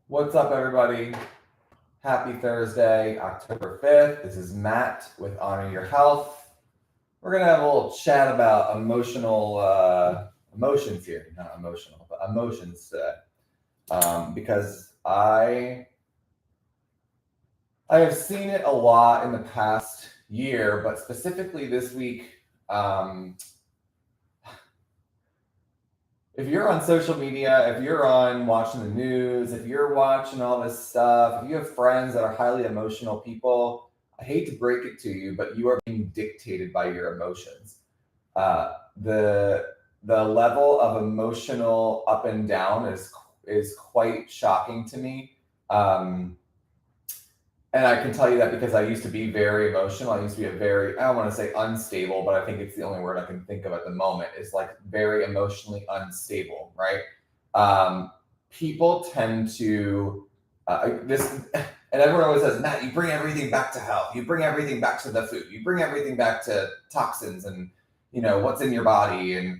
What's up, everybody? Happy Thursday, October 5th. This is Matt with Honor Your Health. We're going to have a little chat about emotions here. Not emotional, but emotions today. Because I have seen it a lot in the past year, but specifically this week. If you're on social media, if you're on watching the news, if you're watching all this stuff, if you have friends that are highly emotional people, I hate to break it to you, but you are being dictated by your emotions. The level of emotional up and down is quite shocking to me. And I can tell you that because I used to be very emotional. I used to be I don't want to say unstable, but I think it's the only word I can think of at the moment, is like very emotionally unstable, right? People tend to, and everyone always says, Matt, you bring everything back to health. You bring everything back to the food. You bring everything back to toxins and, what's in your body and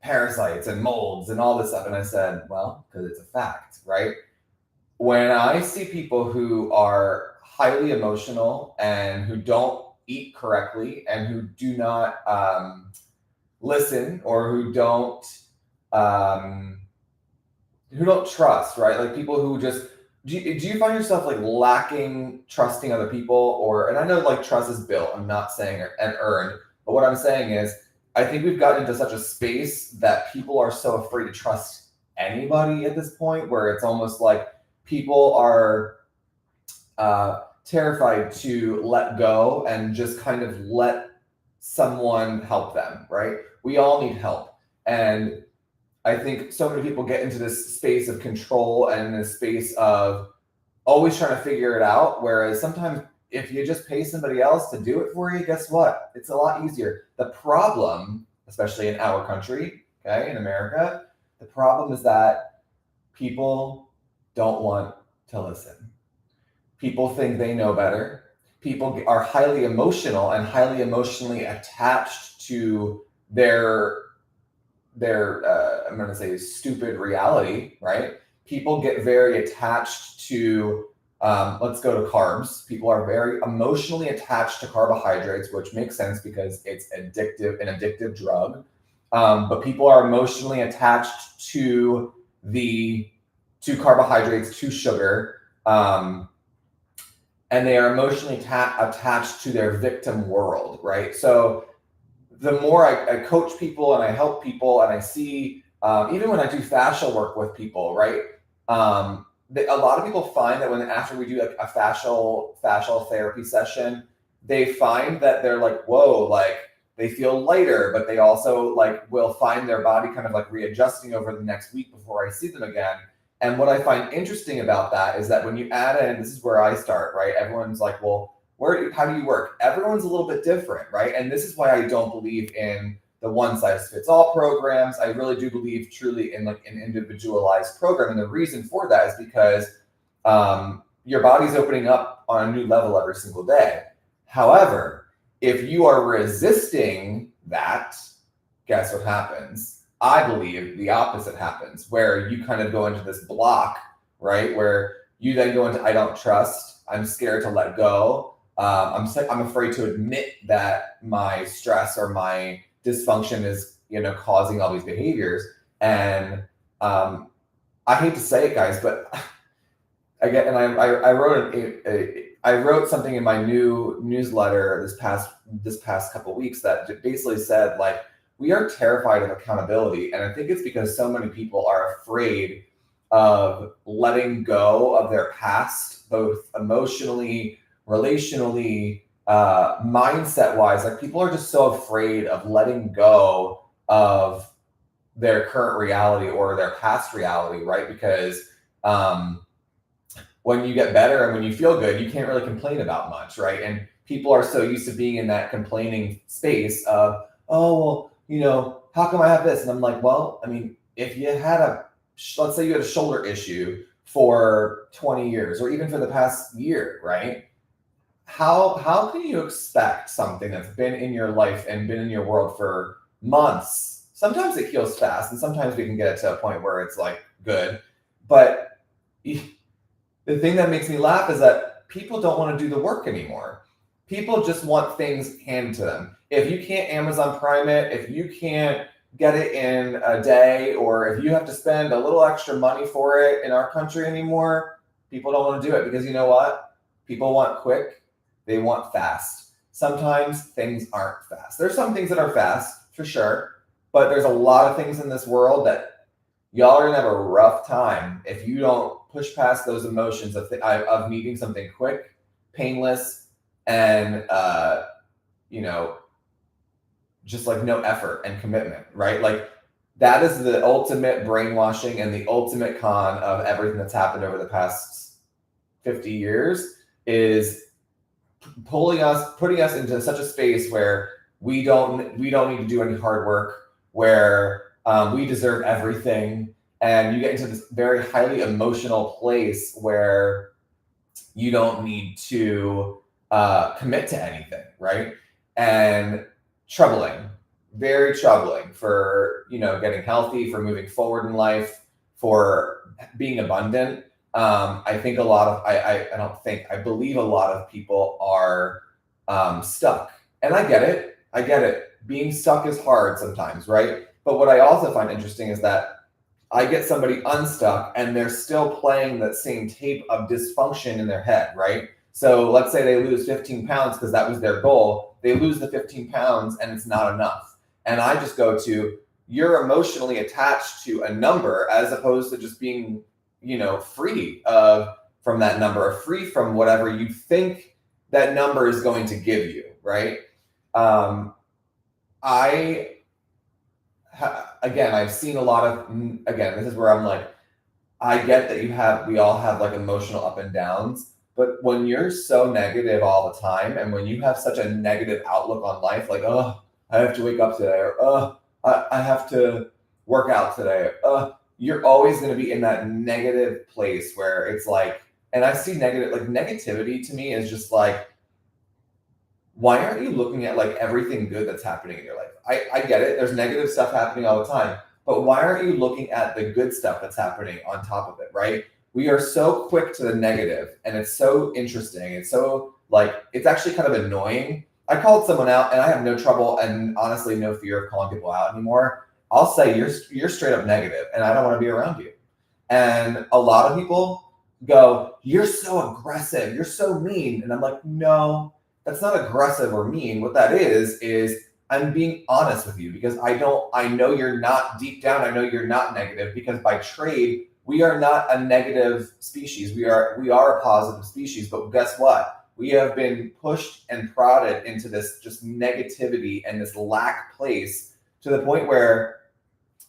parasites and molds and all this stuff. And I said, well, because it's a fact, right? When I see people who are highly emotional and who don't eat correctly and who do not listen, or who don't trust, right? Like people who just do you find yourself like lacking trusting other people? Or, and I know like trust is built, I'm not saying and earned, but what I'm saying is I think we've gotten into such a space that people are so afraid to trust anybody at this point, where it's almost like people are terrified to let go and just kind of let someone help them, right? We all need help. And I think so many people get into this space of control and this space of always trying to figure it out. Whereas sometimes if you just pay somebody else to do it for you, guess what? It's a lot easier. The problem, especially in our country, okay, in America, the problem is that people don't want to listen. People think they know better. People are highly emotional and highly emotionally attached to their I'm going to say stupid reality, right? People get very attached to let's go to carbs. People are very emotionally attached to carbohydrates, which makes sense because it's an addictive drug. But people are emotionally attached to carbohydrates, to sugar. And they are emotionally attached to their victim world, right? So the more I coach people and I help people and I see, even when I do fascial work with people, right? A lot of people find that after we do like a fascial therapy session, they find that they're like, whoa, like they feel lighter, but they also like will find their body kind of like readjusting over the next week before I see them again. And what I find interesting about that is that when you add in, this is where I start, right? Everyone's like, well, how do you work? Everyone's a little bit different, right? And this is why I don't believe in the one size fits all programs. I really do believe truly in like an individualized program. And the reason for that is because your body's opening up on a new level every single day. However, if you are resisting that, guess what happens? I believe the opposite happens, where you kind of go into this block, right? Where you then go into I don't trust, I'm scared to let go. I'm afraid to admit that my stress or my dysfunction is, causing all these behaviors. And I hate to say it, guys, but I wrote something in my new newsletter this past couple of weeks that basically said like, we are terrified of accountability. And I think it's because so many people are afraid of letting go of their past, both emotionally, relationally, mindset wise. Like people are just so afraid of letting go of their current reality or their past reality, right? Because when you get better and when you feel good, you can't really complain about much, right? And people are so used to being in that complaining space of, oh, well, how come I have this? And I'm like, well, I mean, if you had let's say you had a shoulder issue for 20 years or even for the past year, right? How can you expect something that's been in your life and been in your world for months? Sometimes it heals fast and sometimes we can get it to a point where it's like good, but the thing that makes me laugh is that people don't want to do the work anymore. People just want things handed to them. If you can't Amazon Prime it, if you can't get it in a day, or if you have to spend a little extra money for it in our country anymore, people don't want to do it because you know what? People want quick, they want fast. Sometimes things aren't fast. There's some things that are fast for sure, but there's a lot of things in this world that y'all are gonna have a rough time if you don't push past those emotions of needing something quick, painless, and just like no effort and commitment, right? Like that is the ultimate brainwashing and the ultimate con of everything that's happened over the past 50 years is putting us into such a space where we don't need to do any hard work, where we deserve everything, and you get into this very highly emotional place where you don't need to commit to anything, right? And troubling, very troubling for getting healthy, for moving forward in life, for being abundant. I think I believe a lot of people are stuck, and I get it. Being stuck is hard sometimes, right? But what I also find interesting is that I get somebody unstuck and they're still playing that same tape of dysfunction in their head, right? So let's say they lose 15 pounds because that was their goal. They lose the 15 pounds and it's not enough. And I just go to, you're emotionally attached to a number as opposed to just being, free from that number, or free from whatever you think that number is going to give you, right? I've seen a lot of, this is where I'm like, I get that we all have like emotional up and downs, but when you're so negative all the time, and when you have such a negative outlook on life, like, oh, I have to wake up today, or oh, I have to work out today, you're always going to be in that negative place where it's like, and I see negativity to me is just like, why aren't you looking at like everything good that's happening in your life? I get it. There's negative stuff happening all the time, but why aren't you looking at the good stuff that's happening on top of it, right? We are so quick to the negative, and it's so interesting. It's so it's actually kind of annoying. I called someone out, and I have no trouble and honestly no fear of calling people out anymore. I'll say you're straight up negative, and I don't want to be around you. And a lot of people go, you're so aggressive, you're so mean. And I'm like, no, that's not aggressive or mean. What that is I'm being honest with you, because I know you're not deep down. I know you're not negative, because by trade, we are not a negative species. We are a positive species. But guess what? We have been pushed and prodded into this just negativity and this lack place, to the point where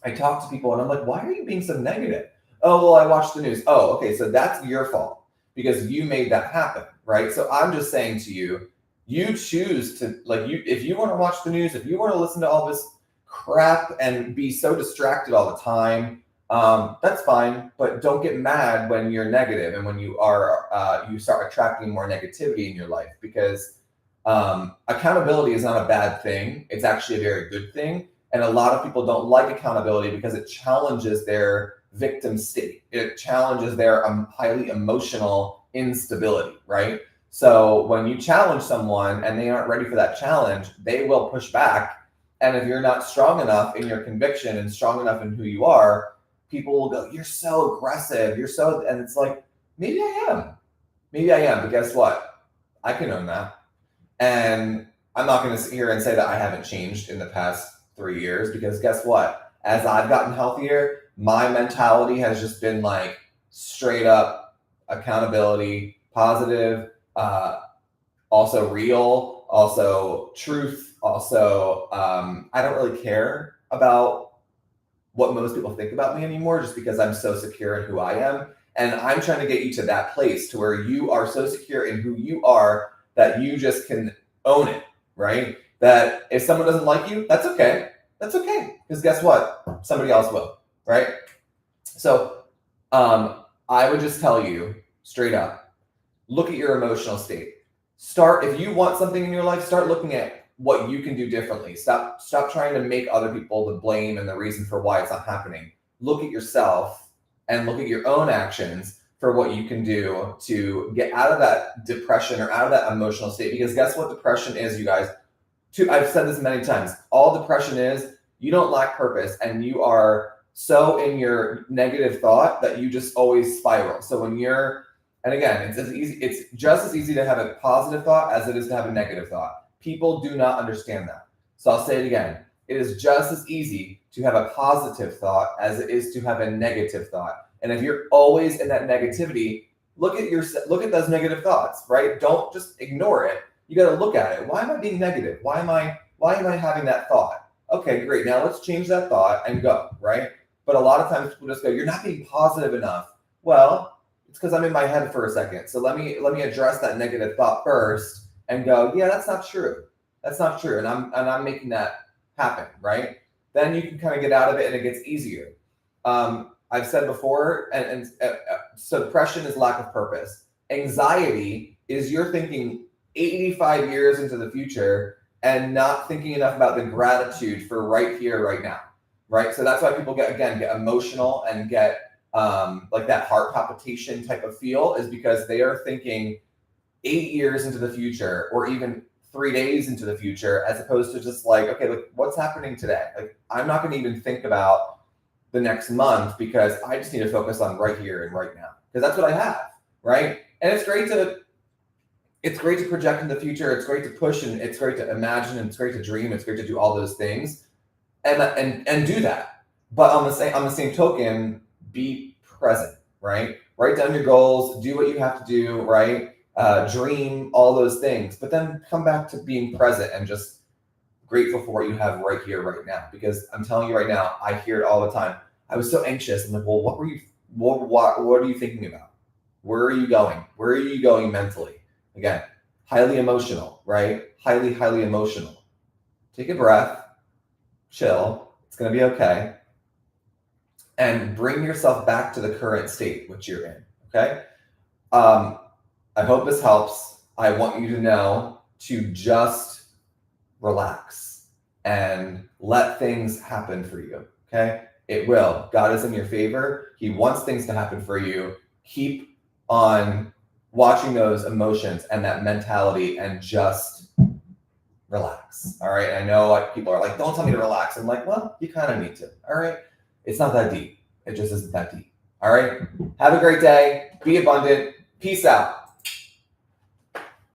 I talk to people and I'm like, why are you being so negative? Oh, well, I watched the news. Oh, okay. So that's your fault because you made that happen, right? So I'm just saying to you, you choose to if you want to watch the news, if you want to listen to all this crap and be so distracted all the time, that's fine. But don't get mad when you're negative and when you start attracting more negativity in your life, because accountability is not a bad thing. It's actually a very good thing. And a lot of people don't like accountability because it challenges their victim state. It challenges their highly emotional instability, right? So when you challenge someone and they aren't ready for that challenge, they will push back. And if you're not strong enough in your conviction and strong enough in who you are, people will go, you're so aggressive. And it's like, maybe I am, but guess what? I can own that. And I'm not going to sit here and say that I haven't changed in the past 3 years, because guess what? As I've gotten healthier, my mentality has just been like straight up accountability, positive, also real, also truth, also I don't really care about what most people think about me anymore, just because I'm so secure in who I am. And I'm trying to get you to that place to where you are so secure in who you are that you just can own it, right? That if someone doesn't like you, that's okay. That's okay. Because guess what? Somebody else will, right? So I would just tell you straight up, look at your emotional state. If you want something in your life, start looking at what you can do differently. Stop trying to make other people the blame and the reason for why it's not happening. Look at yourself and look at your own actions for what you can do to get out of that depression or out of that emotional state. Because guess what depression is, you guys? I've said this many times. All depression is, you don't lack purpose, and you are so in your negative thought that you just always spiral. So when you're, and again, it's just as easy to have a positive thought as it is to have a negative thought. People do not understand that. So I'll say it again. It is just as easy to have a positive thought as it is to have a negative thought. And if you're always in that negativity, look at those negative thoughts, right? Don't just ignore it. You got to look at it. Why am I being negative? Why am I having that thought? Okay, great. Now let's change that thought and go, right? But a lot of times people just go, you're not being positive enough. Well, it's because I'm in my head for a second. So let me address that negative thought first and go, yeah, that's not true. That's not true. And I'm making that happen, right? Then you can kind of get out of it and it gets easier. I've said before, so depression is lack of purpose. Anxiety is you're thinking 85 years into the future and not thinking enough about the gratitude for right here, right now, right? So that's why people get emotional and get like that heart palpitation type of feel, is because they are thinking 8 years into the future or even 3 days into the future, as opposed to just like, okay, like what's happening today? Like I'm not going to even think about the next month because I just need to focus on right here and right now, because that's what I have, right? And it's great to project in the future. It's great to push, and it's great to imagine, and it's great to dream. It's great to do all those things, and do that. But on the same token, be present, right? Write down your goals, do what you have to do, right? Dream, all those things, but then come back to being present and just grateful for what you have right here, right now. Because I'm telling you right now, I hear it all the time. I was so anxious. I'm like, well, what are you thinking about? Where are you going? Where are you going mentally? Again, highly emotional, right? Highly, highly emotional. Take a breath, chill. It's going to be okay. And bring yourself back to the current state which you're in, okay? I hope this helps. I want you to know to just relax and let things happen for you, okay? It will. God is in your favor. He wants things to happen for you. Keep on watching those emotions and that mentality and just relax, all right? I know like people are like, don't tell me to relax. I'm like, well, you kind of need to, all right? It's not that deep. It just isn't that deep, all right? Have a great day. Be abundant. Peace out.